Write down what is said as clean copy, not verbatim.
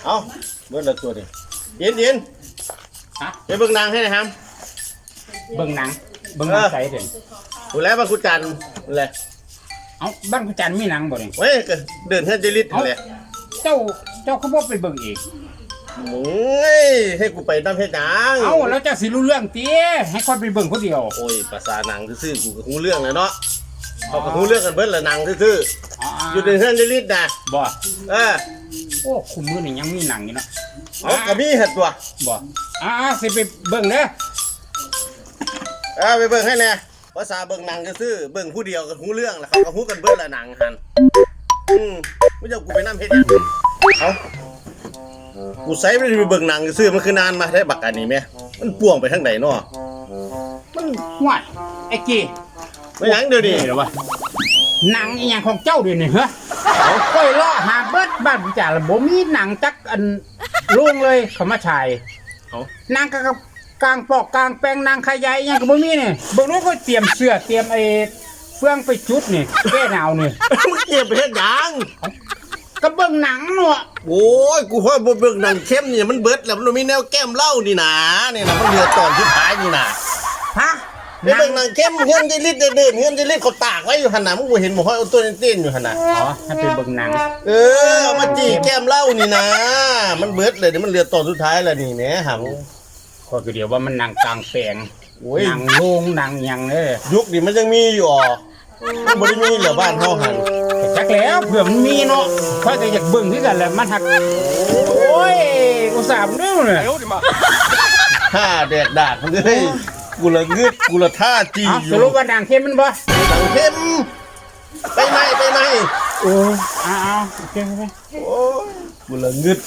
เอาเบิ่งละตัวดิยินฮะไปเบิ่งนางให้นะครับ เบิ่งหนังใส่เด่นดูแลบ้านคุณจันอะไร เอ้าบ้านคุณจันมีหนังบ่นี่ เว้ยก็เดินเฮือนเจลิตเลย เจ้าเขาบอกไปเบิ่งอีก โอ้ยให้กูไปตามเฮ็ดหยัง เอ้าแล้วเจ้าสิรู้เรื่องติให้คนไปเบิ่งคนเดียว โอ้ยภาษาหนังซื่อๆกูก็ฮู้เรื่องแล้วเนาะเขาก็ฮู้เรื่องกันเบิดละหนังซื่อๆอยู่ในเฮือนเจลิตนะ บ่ โอ้ คุมมือนี่ยังมีหนังอยู่เนาะ เอาก็มีเฮ็ดตัว บ่สิไปเบิ่งเด้อ ไปเบิ่งให้แน่ภาษาเบิ่งหนังซื่อๆเบิ่งผู้เดียวก็ฮู้เรื่องแล้วเขาก็ฮู้กันเบิดละหนังหั่นไม่จะกูไปนำเฮ็ดหยังเอากูใส่ไปเบิ่งหนังซื่อมันคือนานมาได้บักอันนี้แม่มันป่วงไปทางไหนเนาะ มันห่วยไอ้กี้ ไม่หยังเดี๋ยวนี้ เหรอวะหนังอีหยังของเจ้าเดี๋ยวนี้เหรอค่อยเลาะหาเบิดบ้านผู้จ่าละบ่มีหนังจักอันโล่งเลยเขามาฉายนางกับกลางปอกกลางแปลงนางขยายอีหยังก็บ่มีนี่เบิ่งนู้นก็เตรียมเสื้อเตรียมไอ้เฟืองไปจุดนี่แก้หนาวนี่ มึงเก็บไปเฮ็ดหยัง ก็เบิ่งหนังเนาะ โอ้ยกูว่าเบิ่งหนังเข้มนี่มันเบิดแล้วมันมีแนวแก้มเหล้านี่นะนี่นะมันเหลือตอนที่ท้ายนี่นะ ฮะ ไปเบิ่งหนังเข้มเฮือนจิลิดเดินเฮือนจิลิดเขาตากไว้อยู่หั่นน่ะมึงบ่เห็นบ่ห้อยเอาตัวเต้นๆอยู่หั่นน่ะ ให้ไปเบิ่งหนัง เอามาจี้แก้มเหล้านี่นะมันเบิดเลยเดี๋ยวมันเหลือตอนสุดท้ายแล้วนี่แหมหำ ก็คือเดี๋ยวว่ามันหนังกลางแปลง โอ้ย หนังโรงหนังหยังเด้อ ยุคนี้มันยังมีอยู่อ๋อมันบ่ได้มีเหลือบ้านเฮาหั่น จักแล้วเผื่อมันมีเนาะค่อยก็อยากเบิ่งคือกันแหละมันหักโอ้ยอุตส่าห์นึกเลย ท่าแดกดาดมันเอ้ยกูละงึดกูละท่าจีอ ส ยู่ รุปว่าหนังเข้มมันบ่ หนังเข้มไปไหน โอ้เอาโอเค โอ้ยกูละงึด